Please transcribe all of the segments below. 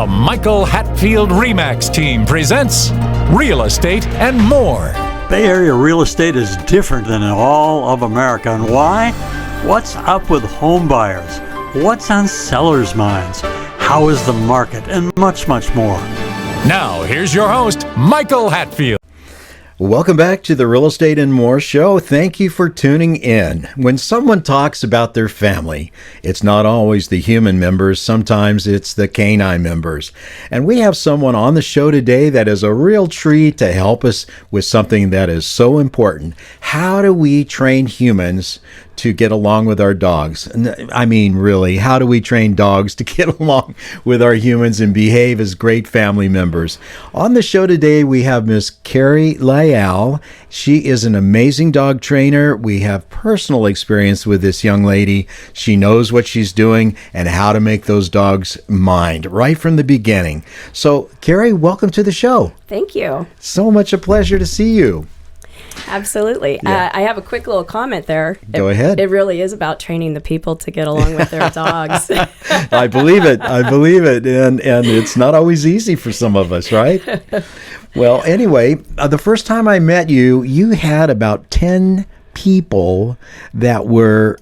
The Michael Hatfield RE/MAX team presents Real Estate and More. Bay Area real estate is different than in all of America. And why? What's up with home buyers? What's on sellers' minds? How is the market? And much, much more. Now, here's your host, Michael Hatfield. Welcome back to the Real Estate and More show. Thank you for tuning in. When someone talks about their family, it's not always the human members. Sometimes it's the canine members. And we have someone on the show today that is a real treat to help us with something that is so important. How do we train humans to get along with our dogs? I mean, really, how do we train dogs to get along with our humans and behave as great family members? On the show today, we have Miss Keri Lyall. She is an amazing dog trainer. We have personal experience with this young lady. She knows what she's doing and how to make those dogs mind right from the beginning. So, Keri, welcome to the show. Thank you. So much a pleasure to see you. Absolutely. Yeah. I have a quick little comment there. Go ahead. It really is about training the people to get along with their dogs. I believe it. And it's not always easy for some of us, right? Well, anyway, the first time I met you, you had about 10 people that were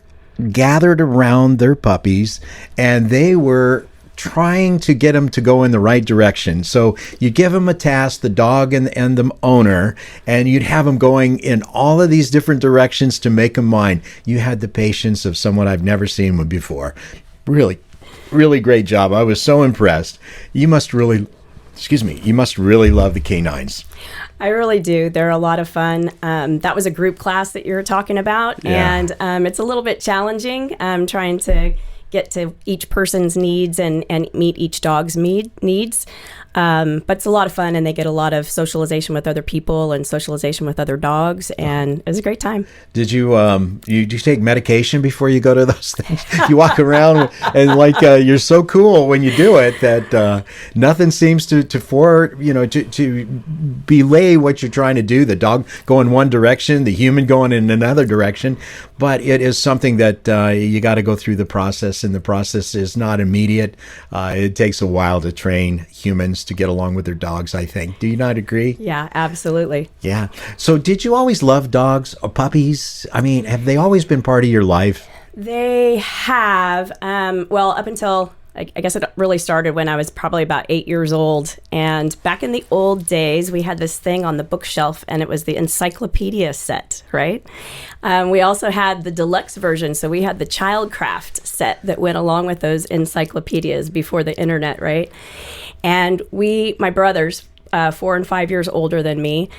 gathered around their puppies, and they were trying to get them to go in the right direction. So you give them a task, the dog and the owner, and you'd have them going in all of these different directions to make them mind. You had the patience of someone I've never seen before. Really, really great job. I was so impressed. You must really love the canines. I really do. They're a lot of fun. That was a group class that you were talking about, Yeah. and it's a little bit challenging trying to get to each person's needs and meet each dog's needs. But it's a lot of fun, and they get a lot of socialization with other people and socialization with other dogs, and it was a great time. Did you you take medication before you go to those things? You walk around and you're so cool when you do it that nothing seems to belay what you're trying to do. The dog going one direction, the human going in another direction. But it is something that you got to go through the process, and the process is not immediate. It takes a while to train humans to get along with their dogs, I think. Do you not agree? Yeah, absolutely. Yeah. So did you always love dogs or puppies? I mean, have they always been part of your life? They have. Well, up until, I guess it really started when I was probably about 8 years old. And back in the old days, we had this thing on the bookshelf, and it was the encyclopedia set, right? We also had the deluxe version. So we had the Childcraft set that went along with those encyclopedias before the internet, right? And my brothers, 4 and 5 years older than me,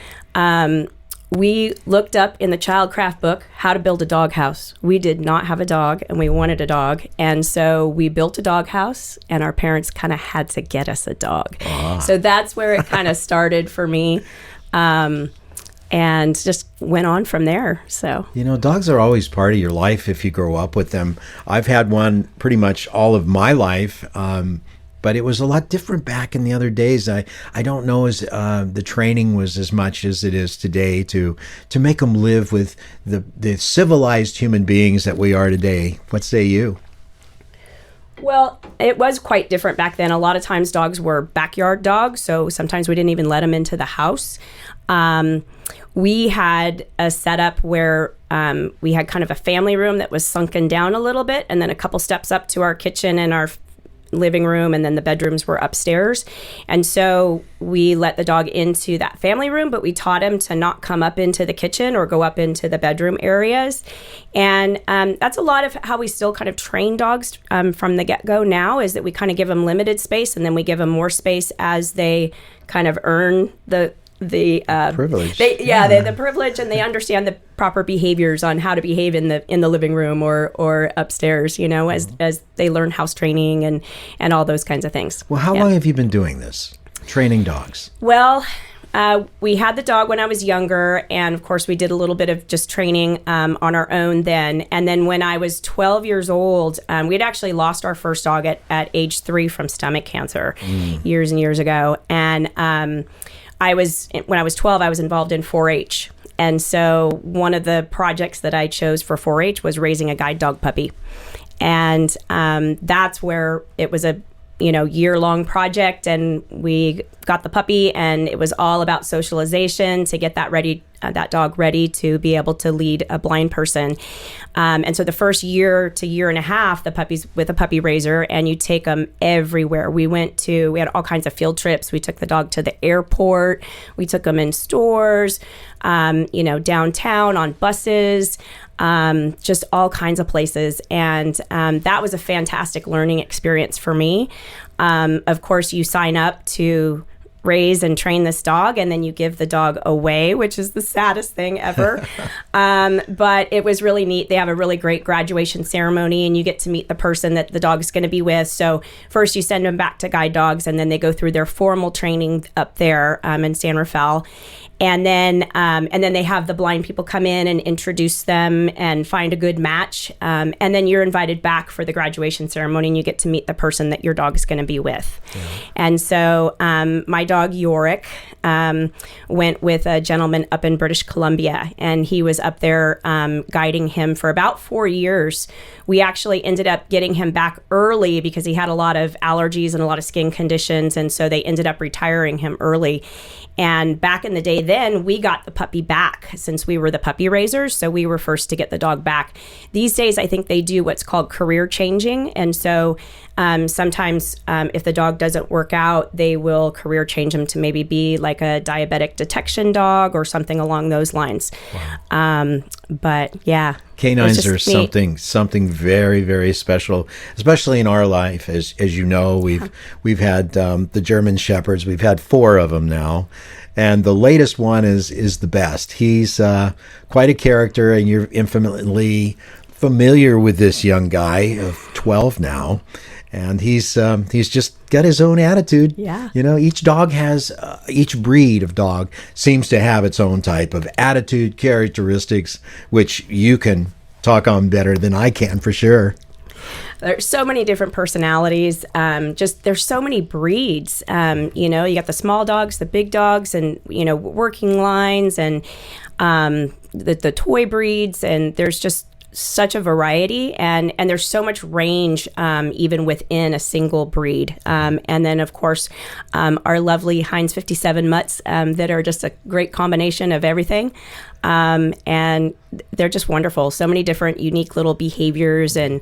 we looked up in the Childcraft book how to build a doghouse. We did not have a dog, and we wanted a dog. And so we built a doghouse, and our parents kind of had to get us a dog. So that's where it kind of started for me, and just went on from there. So, dogs are always part of your life if you grow up with them. I've had one pretty much all of my life. But it was a lot different back in the other days. I don't know as the training was as much as it is today to make them live with the civilized human beings that we are today. What say you? Well, it was quite different back then. A lot of times dogs were backyard dogs, so sometimes we didn't even let them into the house. We had a setup where we had kind of a family room that was sunken down a little bit, and then a couple steps up to our kitchen and our living room, and then the bedrooms were upstairs. And so we let the dog into that family room, but we taught him to not come up into the kitchen or go up into the bedroom areas. And that's a lot of how we still kind of train dogs from the get-go now, is that we kind of give them limited space, and then we give them more space as they kind of earn the privilege. The privilege, and they understand the proper behaviors on how to behave in the living room or upstairs, as they learn house training and all those kinds of things. Well, how long have you been doing this, training dogs? Well, we had the dog when I was younger, and of course we did a little bit of just training on our own then. And then when I was 12 years old, we had actually lost our first dog at age 3 from stomach cancer years and years ago. And when I was 12, I was involved in 4-H. And so one of the projects that I chose for 4-H was raising a guide dog puppy. And that's where it was year-long project, and we got the puppy, and it was all about socialization to get that dog ready to be able to lead a blind person. And so the first year to year and a half, the puppy's with a puppy raiser, and you take them everywhere. We had all kinds of field trips. We took the dog to the airport. We took them in stores, downtown on buses, just all kinds of places. And that was a fantastic learning experience for me. Of course, you sign up to raise and train this dog, and then you give the dog away, which is the saddest thing ever. But it was really neat. They have a really great graduation ceremony, and you get to meet the person that the dog's going to be with. So first you send them back to guide dogs, and then they go through their formal training up there in San Rafael. And then they have the blind people come in and introduce them and find a good match. And then you're invited back for the graduation ceremony, and you get to meet the person that your dog is going to be with. Yeah. And so my dog Yorick went with a gentleman up in British Columbia, and he was up there guiding him for about 4 years. We actually ended up getting him back early because he had a lot of allergies and a lot of skin conditions, and so they ended up retiring him early. And back in the day then, we got the puppy back since we were the puppy raisers, so we were first to get the dog back. These days, I think they do what's called career changing, and so sometimes if the dog doesn't work out, they will career change him to maybe be like a diabetic detection dog or something along those lines. Wow. But yeah. Canines are something very, very special, especially in our life. As you know, we've had the German Shepherds. We've had 4 of them now, and the latest one is the best. He's quite a character, and you're infinitely familiar with this young guy of 12 now. And he's just got his own attitude. Yeah. Each breed of dog seems to have its own type of attitude, characteristics, which you can talk on better than I can for sure. There's so many different personalities. There's so many breeds. You got the small dogs, the big dogs, and, working lines, and the toy breeds. And there's just such a variety, and there's so much range even within a single breed. And then, of course, our lovely Heinz 57 mutts that are just a great combination of everything. And they're just wonderful. So many different unique little behaviors, and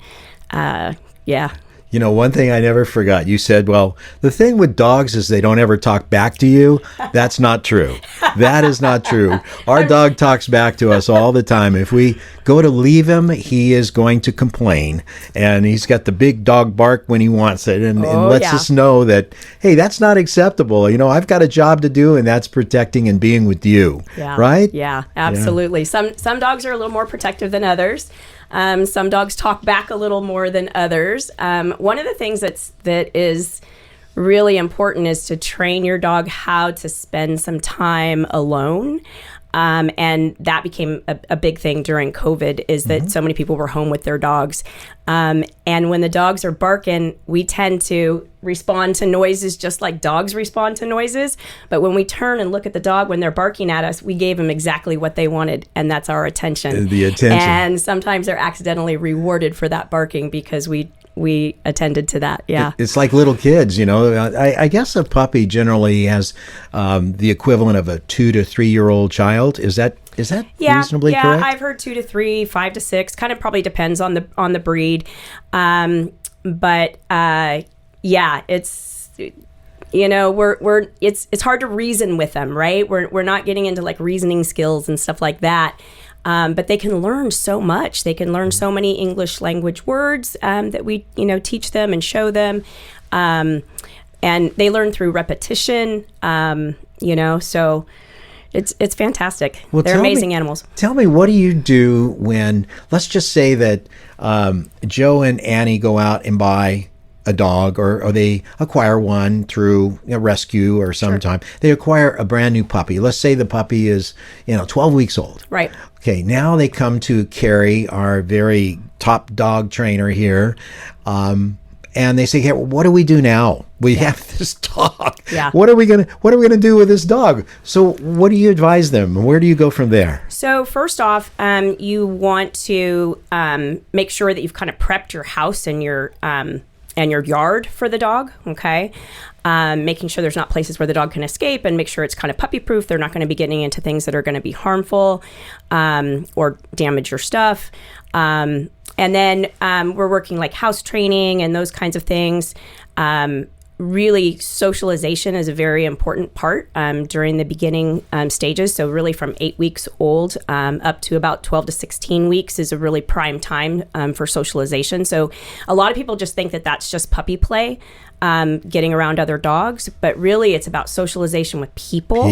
yeah. One thing I never forgot, you said, well, the thing with dogs is they don't ever talk back to you. That's not true. That is not true. Our dog talks back to us all the time. If we go to leave him, he is going to complain. And he's got the big dog bark when he wants it, and lets us know that, hey, that's not acceptable. I've got a job to do, and that's protecting and being with you. Yeah. Right? Yeah, absolutely. Yeah. Some dogs are a little more protective than others. Some dogs talk back a little more than others. One of the things that is really important is to train your dog how to spend some time alone. And that became a big thing during COVID, is that so many people were home with their dogs. And when the dogs are barking, we tend to respond to noises just like dogs respond to noises. But when we turn and look at the dog when they're barking at us, we gave them exactly what they wanted, and that's our attention. The attention. And sometimes they're accidentally rewarded for that barking because we attended to that. Yeah. It's like little kids, I guess a puppy generally has the equivalent of a 2 to 3 year old child. Is that reasonably correct? Yeah, I've heard 2 to 3, 5 to 6. Kind of probably depends on the breed. But it's it's hard to reason with them, right? We're not getting into like reasoning skills and stuff like that. But they can learn so much. They can learn so many English language words that we, teach them and show them. And they learn through repetition, so it's fantastic. Well, they're amazing animals. Tell me, what do you do when, let's just say that Joe and Annie go out and buy a dog, or they acquire one through a rescue, or sometime they acquire a brand new puppy. Let's say the puppy is 12 weeks old. Right. Okay, now they come to Keri, our very top dog trainer here, and they say, "Hey, what do we do now? We have this dog. Yeah. What are we gonna do with this dog?" So, what do you advise them? Where do you go from there? So, first off, you want to make sure that you've kind of prepped your house and your and your yard for the dog. Okay. Making sure there's not places where the dog can escape, and make sure it's kind of puppy proof. They're not going to be getting into things that are going to be harmful or damage your stuff. And then we're working like house training and those kinds of things. Really, socialization is a very important part during the beginning stages. So really from 8 weeks old up to about 12 to 16 weeks is a really prime time for socialization. So a lot of people just think that that's just puppy play, getting around other dogs, but really it's about socialization with people.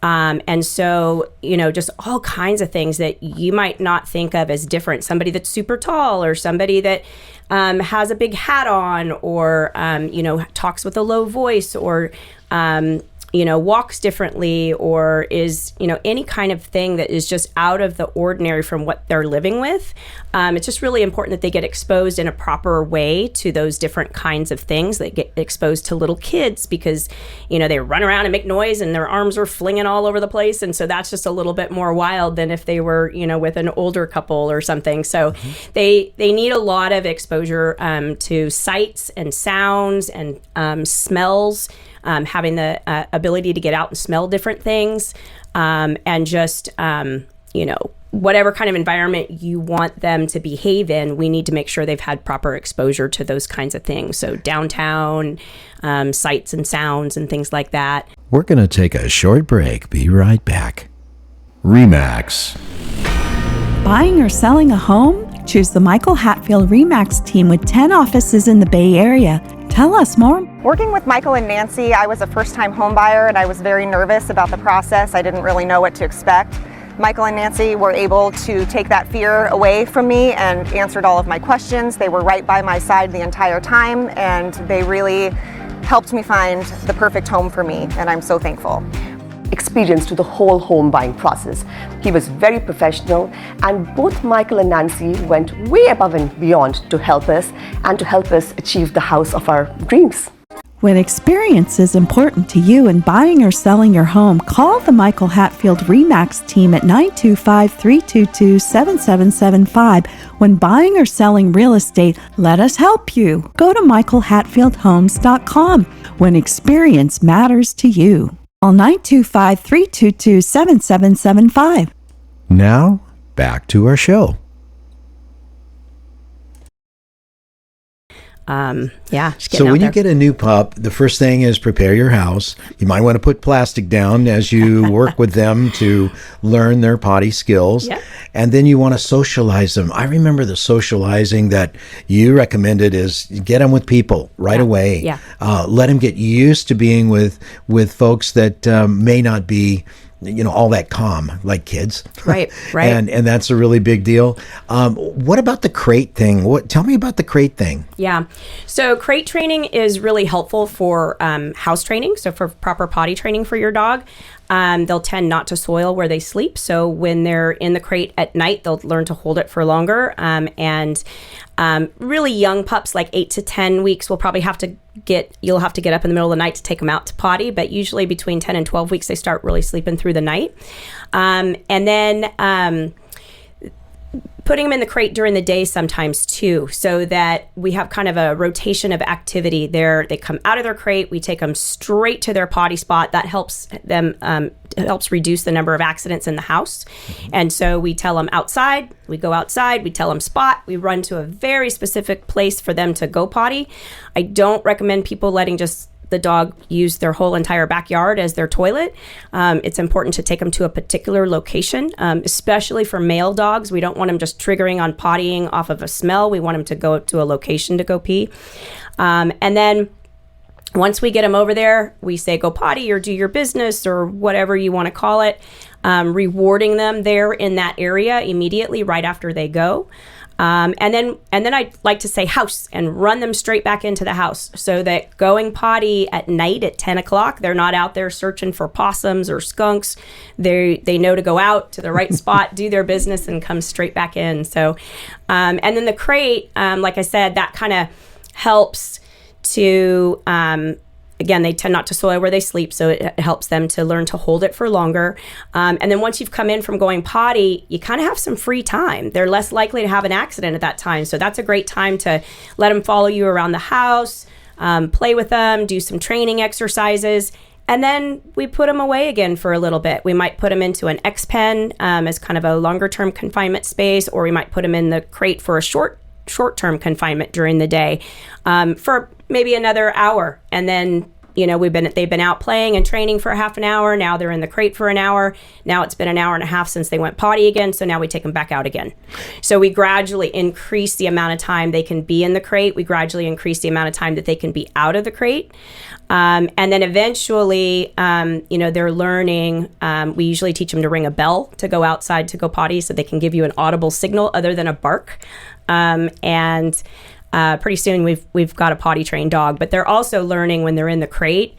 And so, just all kinds of things that you might not think of as different. Somebody that's super tall, or somebody that has a big hat on, or, talks with a low voice, or, walks differently, or is, any kind of thing that is just out of the ordinary from what they're living with. It's just really important that they get exposed in a proper way to those different kinds of things. They get exposed to little kids because, they run around and make noise and their arms are flinging all over the place. And so that's just a little bit more wild than if they were, with an older couple or something. So they need a lot of exposure to sights and sounds and smells. Having the ability to get out and smell different things, and just, whatever kind of environment you want them to behave in, we need to make sure they've had proper exposure to those kinds of things. So downtown, sights and sounds and things like that. We're going to take a short break. Be right back. RE/MAX. Buying or selling a home? Choose the Michael Hatfield RE/MAX team with 10 offices in the Bay Area. Tell us more. Working with Michael and Nancy, I was a first-time home buyer and I was very nervous about the process. I didn't really know what to expect. Michael and Nancy were able to take that fear away from me and answered all of my questions. They were right by my side the entire time, and they really helped me find the perfect home for me, and I'm so thankful. Experience to the whole home buying process. He was very professional, and both Michael and Nancy went way above and beyond to help us and to help us achieve the house of our dreams. When experience is important to you in buying or selling your home, call the Michael Hatfield RE/MAX team at 925-322-7775. When buying or selling real estate, let us help you. Go to michaelhatfieldhomes.com when experience matters to you. Call 925-322-7775. Now, back to our show. So when you get a new pup, the first thing is prepare your house. You might want to put plastic down as you work with them to learn their potty skills. Yep. And then you want to socialize them. I remember the socializing that you recommended is get them with people right away. Yeah. Let them get used to being with folks that may not be all that calm like kids. Right. and that's a really big deal. What about the crate thing? Tell me about the crate thing. Yeah. So crate training is really helpful for house training. So for proper potty training for your dog. They'll tend not to soil where they sleep. So when they're in the crate at night, they'll learn to hold it for longer. And really young pups, like 8 to 10 weeks, you'll have to get up in the middle of the night to take them out to potty. But usually between 10 and 12 weeks, they start really sleeping through the night. And then putting them in the crate during the day sometimes too, so that we have kind of a rotation of activity there. They come out of their crate, we take them straight to their potty spot. That helps them, helps reduce the number of accidents in the house. And so we tell them outside, we go outside, we tell them spot, we run to a very specific place for them to go potty. I don't recommend people letting just the dog use their whole entire backyard as their toilet. It's important to take them to a particular location, especially for male dogs. We don't want them just triggering on pottying off of a smell. We want them to go to a location to go pee. And then once we get them over there, we say go potty or do your business or whatever you want to call it, rewarding them there in that area immediately right after they go. And then I like to say house and run them straight back into the house so that going potty at night at 10 o'clock, they're not out there searching for possums or skunks. They know to go out to the right spot, do their business, and come straight back in. So, and then the crate, like I said, that kind of helps to again, they tend not to soil where they sleep, so it helps them to learn to hold it for longer. And then once you've come in from going potty, you kind of have some free time. They're less likely to have an accident at that time. So that's a great time to let them follow you around the house, play with them, do some training exercises. And then we put them away again for a little bit. We might put them into an X pen as kind of a longer term confinement space, or we might put them in the crate for a short-term confinement during the day for maybe another hour. And then, they've been out playing and training for a half an hour. Now they're in the crate for an hour. Now it's been an hour and a half since they went potty again. So now we take them back out again. So we gradually increase the amount of time they can be in the crate. We gradually increase the amount of time that they can be out of the crate. And then eventually, they're learning. We usually teach them to ring a bell to go outside to go potty, so they can give you an audible signal other than a bark. Pretty soon we've got a potty trained dog, but they're also learning when they're in the crate.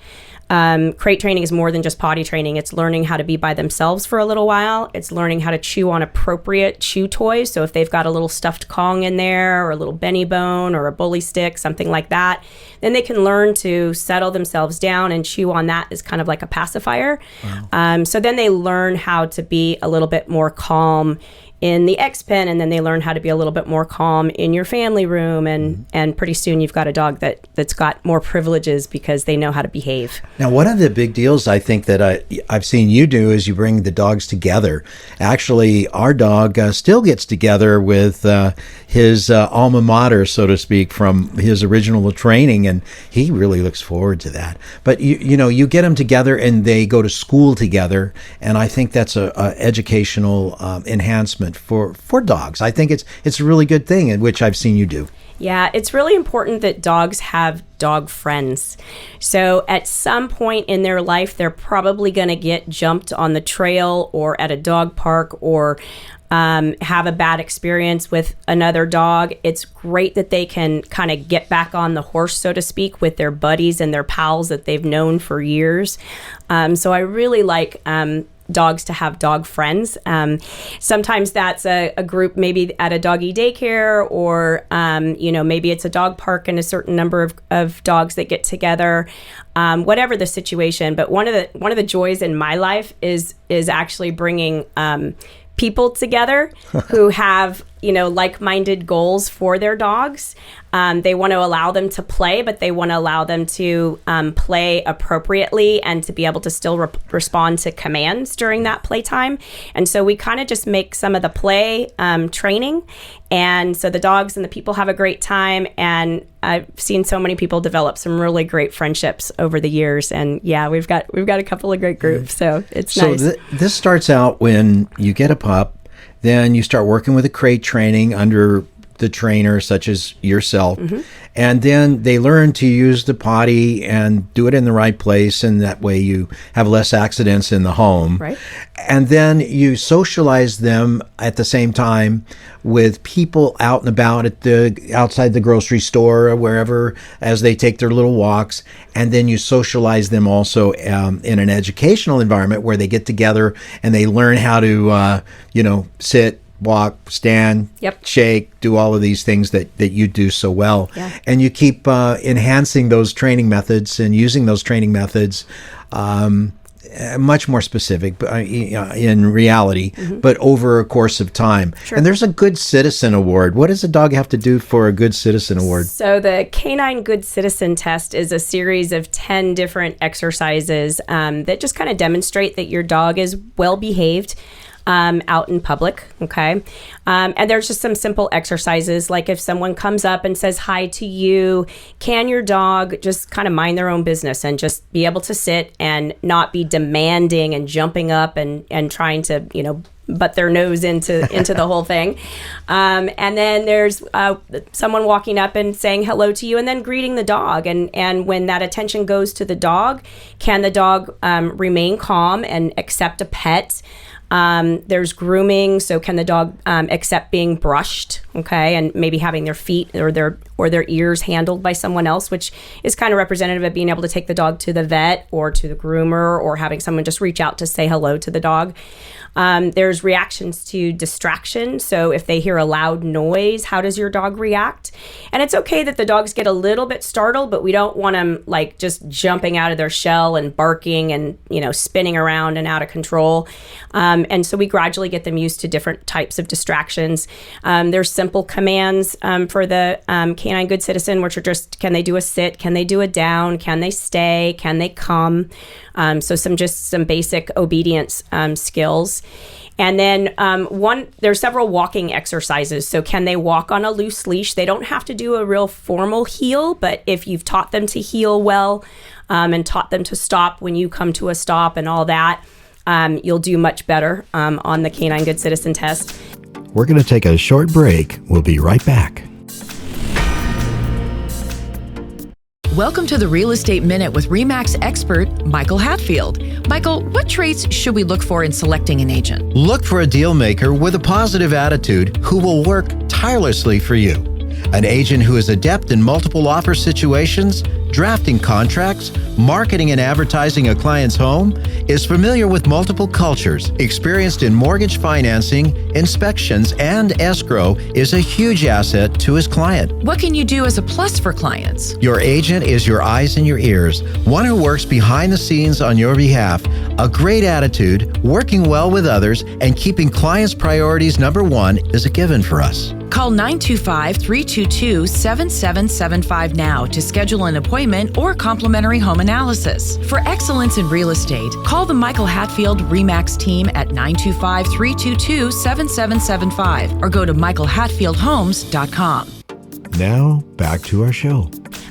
Crate training is more than just potty training. It's learning how to be by themselves for a little while. It's learning how to chew on appropriate chew toys. So if they've got a little stuffed Kong in there, or a little Benny Bone, or a bully stick, something like that, then they can learn to settle themselves down and chew on that as kind of like a pacifier. Wow. So then they learn how to be a little bit more calm in the X pen, and then they learn how to be a little bit more calm in your family room, and pretty soon you've got a dog that's got more privileges because they know how to behave. Now, one of the big deals I think that I've seen you do is you bring the dogs together. Actually, our dog still gets together with his alma mater, so to speak, from his original training, and he really looks forward to that. But you get them together and they go to school together, and I think that's a educational enhancement for dogs. I think it's a really good thing, which I've seen you do. Yeah, it's really important that dogs have dog friends. So at some point in their life, they're probably going to get jumped on the trail or at a dog park, or have a bad experience with another dog. It's great that they can kind of get back on the horse, so to speak, with their buddies and their pals that they've known for years. So I really like dogs to have dog friends. Sometimes that's a group maybe at a doggy daycare, or maybe it's a dog park and a certain number of dogs that get together. Whatever the situation, but one of the joys in my life is actually bringing people together who have like-minded goals for their dogs. They want to allow them to play, but they want to allow them to play appropriately and to be able to still respond to commands during that playtime. And so we kind of just make some of the play training, and so the dogs and the people have a great time. And I've seen so many people develop some really great friendships over the years. And yeah, we've got a couple of great groups, so it's nice. So this starts out when you get a pup. Then you start working with a crate training under the trainer, such as yourself. Mm-hmm. And then they learn to use the potty and do it in the right place. And that way you have less accidents in the home. Right. And then you socialize them at the same time with people out and about outside the grocery store or wherever, as they take their little walks. And then you socialize them also in an educational environment where they get together and they learn how to, sit, walk, stand, yep, shake, do all of these things that you do so well. Yeah. And you keep enhancing those training methods and using those training methods much more specific in reality, mm-hmm, but over a course of time. Sure. And there's a Good Citizen Award. What does a dog have to do for a Good Citizen Award? So the Canine Good Citizen Test is a series of 10 different exercises that just kind of demonstrate that your dog is well behaved out in public, okay? And there's just some simple exercises, like if someone comes up and says hi to you, can your dog just kind of mind their own business and just be able to sit and not be demanding and jumping up and trying to, butt their nose into the whole thing. And then there's someone walking up and saying hello to you and then greeting the dog. And when that attention goes to the dog, can the dog remain calm and accept a pet? There's grooming, so can the dog accept being brushed, okay, and maybe having their feet or their ears handled by someone else, which is kind of representative of being able to take the dog to the vet or to the groomer, or having someone just reach out to say hello to the dog. There's reactions to distraction. So if they hear a loud noise, how does your dog react? And it's okay that the dogs get a little bit startled, but we don't want them like just jumping out of their shell and barking and, spinning around and out of control. And so we gradually get them used to different types of distractions. There's simple commands for the canine good citizen, which are just, can they do a sit? Can they do a down? Can they stay? Can they come? So some basic obedience skills. And then there's several walking exercises. So can they walk on a loose leash? They don't have to do a real formal heel, but if you've taught them to heel well and taught them to stop when you come to a stop and all that, you'll do much better on the Canine Good Citizen test. We're going to take a short break. We'll be right back. Welcome to the Real Estate Minute with RE/MAX expert Michael Hatfield. Michael, what traits should we look for in selecting an agent? Look for a deal maker with a positive attitude who will work tirelessly for you. An agent who is adept in multiple offer situations, drafting contracts, marketing and advertising a client's home, is familiar with multiple cultures, experienced in mortgage financing, inspections, and escrow, is a huge asset to his client. What can you do as a plus for clients? Your agent is your eyes and your ears, one who works behind the scenes on your behalf. A great attitude, working well with others, and keeping clients' priorities number one is a given for us. Call 925-322-7775 now to schedule an appointment or complimentary home analysis. For excellence in real estate, call the Michael Hatfield RE/MAX team at 925-322-7775 or go to michaelhatfieldhomes.com. Now, back to our show.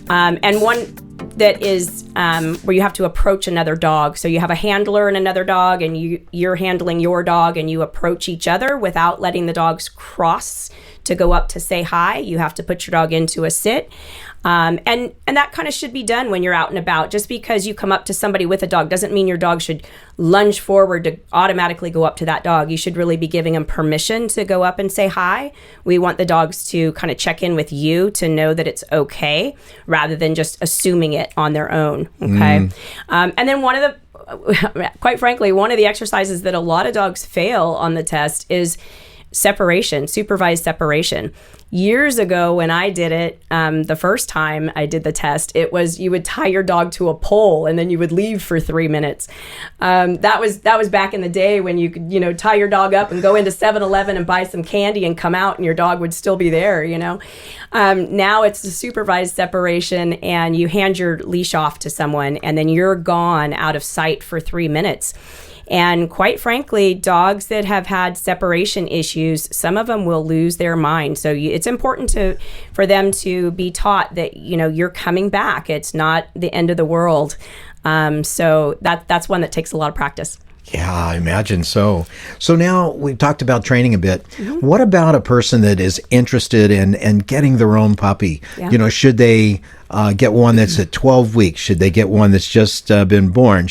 And one that is where you have to approach another dog. So you have a handler and another dog, and you're handling your dog, and you approach each other without letting the dogs cross to go up to say hi. You have to put your dog into a sit. And that kind of should be done when you're out and about. Just because you come up to somebody with a dog doesn't mean your dog should lunge forward to automatically go up to that dog. You should really be giving them permission to go up and say hi. We want the dogs to kind of check in with you to know that it's okay, rather than just assuming it on their own. Okay. And then quite frankly, one of the exercises that a lot of dogs fail on the test is separation, supervised separation. Years ago when I did it, the first time I did the test, it was you would tie your dog to a pole and then you would leave for 3 minutes. That was back in the day when you could, tie your dog up and go into 7-Eleven and buy some candy and come out and your dog would still be there, Now it's a supervised separation, and you hand your leash off to someone and then you're gone out of sight for 3 minutes. And quite frankly, dogs that have had separation issues, some of them will lose their mind. So it's important for them to be taught that, you're coming back. It's not the end of the world. So that's one that takes a lot of practice. Yeah, I imagine so. So now we've talked about training a bit. Mm-hmm. What about a person that is interested in getting their own puppy? Yeah. Should they get one that's at 12 weeks? Should they get one that's just been born?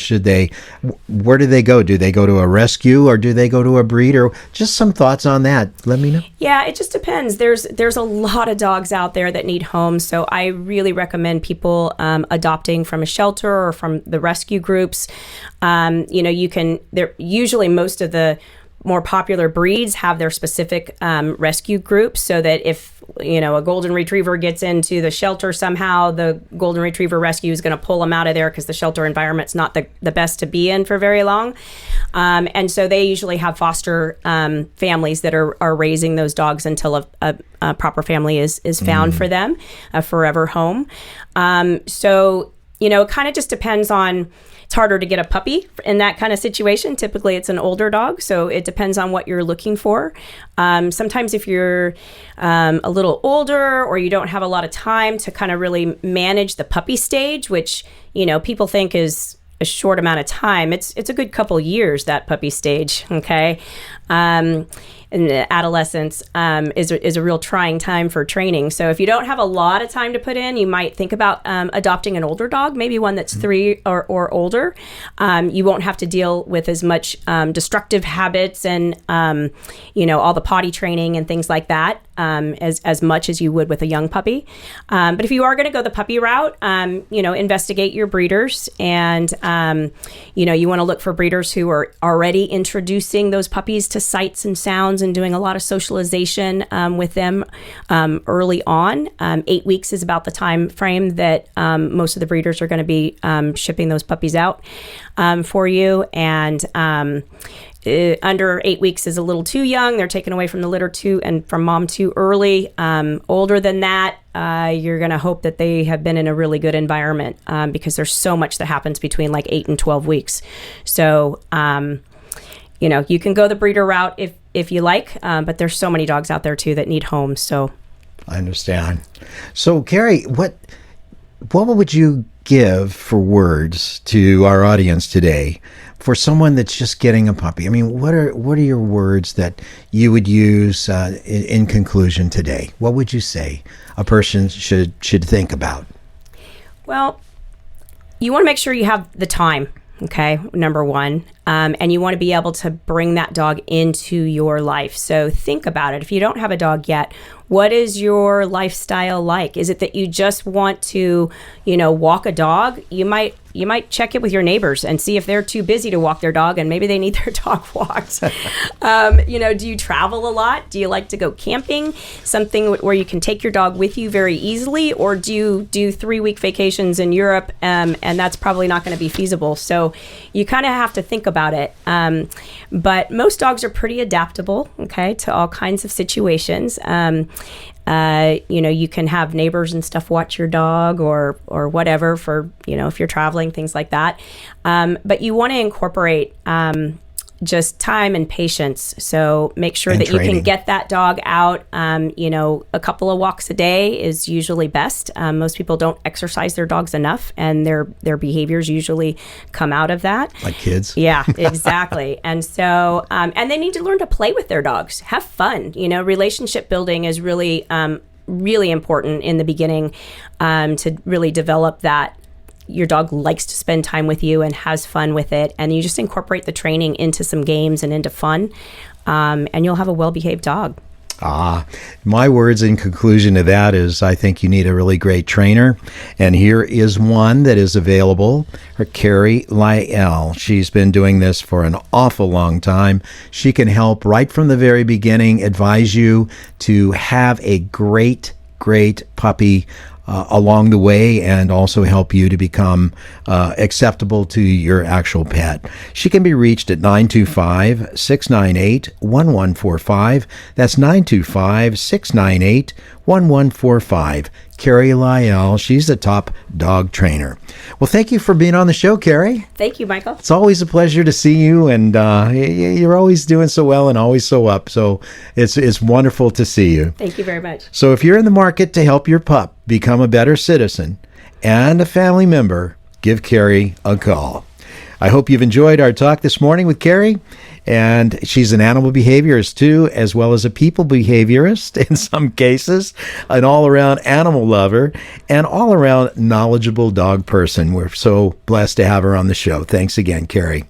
Where do they go? Do they go to a rescue or do they go to a breeder? Just some thoughts on that. Let me know. Yeah, it just depends. There's a lot of dogs out there that need homes. So I really recommend people adopting from a shelter or from the rescue groups. Usually most of the more popular breeds have their specific rescue groups, so that if a golden retriever gets into the shelter somehow, the golden retriever rescue is going to pull them out of there because the shelter environment's not the best to be in for very long. And so they usually have foster families that are raising those dogs until a proper family is found for them, a forever home. So it kind of just depends on. It's harder to get a puppy in that kind of situation. Typically, it's an older dog, so it depends on what you're looking for. Sometimes if you're a little older or you don't have a lot of time to kind of really manage the puppy stage, which, people think is a short amount of time. It's a good couple years, that puppy stage, okay? in the adolescence is a real trying time for training. So if you don't have a lot of time to put in, you might think about adopting an older dog, maybe one that's 3 or older. You won't have to deal with as much destructive habits and all the potty training and things like that as much as you would with a young puppy. But if you are going to go the puppy route, investigate your breeders, and you want to look for breeders who are already introducing those puppies to sights and sounds and doing a lot of socialization with them early on. 8 weeks is about the time frame that most of the breeders are going to be shipping those puppies out for you. And under 8 weeks is a little too young. They're taken away from the litter and from mom too early. Older than that, you're going to hope that they have been in a really good environment because there's so much that happens between like 8 and 12 weeks. So, you can go the breeder route if you like, but there's so many dogs out there too that need homes. So I understand. So, Keri, what would you give for words to our audience today for someone that's just getting a puppy? I mean, what are your words that you would use in conclusion today? What would you say a person should think about? Well, you want to make sure you have the time. Okay, number one. And you want to be able to bring that dog into your life. So think about it. If you don't have a dog yet, what is your lifestyle like? Is it that you just want to, walk a dog? You might check it with your neighbors and see if they're too busy to walk their dog and maybe they need their dog walked. Do you travel a lot? Do you like to go camping? Something where you can take your dog with you very easily? Or do you do 3-week vacations in Europe and that's probably not going to be feasible? So you kind of have to think about it. But most dogs are pretty adaptable, okay, to all kinds of situations. You can have neighbors and stuff watch your dog or whatever for, if you're traveling, things like that. But you want to incorporate just time and patience. So make sure that training. You can get that dog out. A couple of walks a day is usually best. Most people don't exercise their dogs enough, and their behaviors usually come out of that. Like kids. Yeah, exactly. And so, and they need to learn to play with their dogs, have fun. Relationship building is really, really important in the beginning to really develop that. Your dog likes to spend time with you and has fun with it, and you just incorporate the training into some games and into fun, and you'll have a well-behaved dog. My words in conclusion to that is I think you need a really great trainer, and here is one that is available, Keri Lyall. She's been doing this for an awful long time. She can help right from the very beginning, advise you to have a great puppy along the way, and also help you to become acceptable to your actual pet. She can be reached at 925-698-1145. That's 925-698-1145. Keri Lyall, she's the top dog trainer. Well, thank you for being on the show, Keri. Thank you, Michael. It's always a pleasure to see you, and you're always doing so well and always so up. So it's wonderful to see you. Thank you very much. So if you're in the market to help your pup become a better citizen and a family member, give Keri a call. I hope you've enjoyed our talk this morning with Keri. And she's an animal behaviorist too, as well as a people behaviorist in some cases, an all-around animal lover, and all-around knowledgeable dog person. We're so blessed to have her on the show. Thanks again, Keri.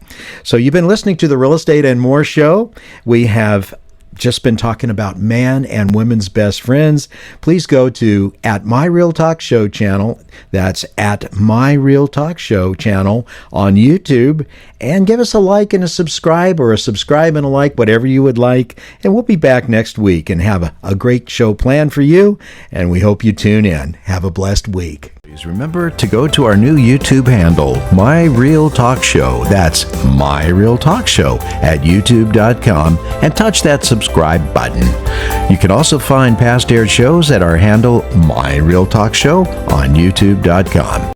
So you've been listening to the Real Estate and More show. We have just been talking about man and women's best friends. Please go to @MyRealTalkShow channel. That's @MyRealTalkShow channel on YouTube, and give us a like and a subscribe, or a subscribe and a like, whatever you would like. And we'll be back next week and have a great show planned for you. And we hope you tune in. Have a blessed week. Please remember to go to our new YouTube handle, My Real Talk Show. That's My Real Talk Show at youtube.com, and touch that subscribe button. You can also find past aired shows at our handle, My Real Talk Show, on youtube.com.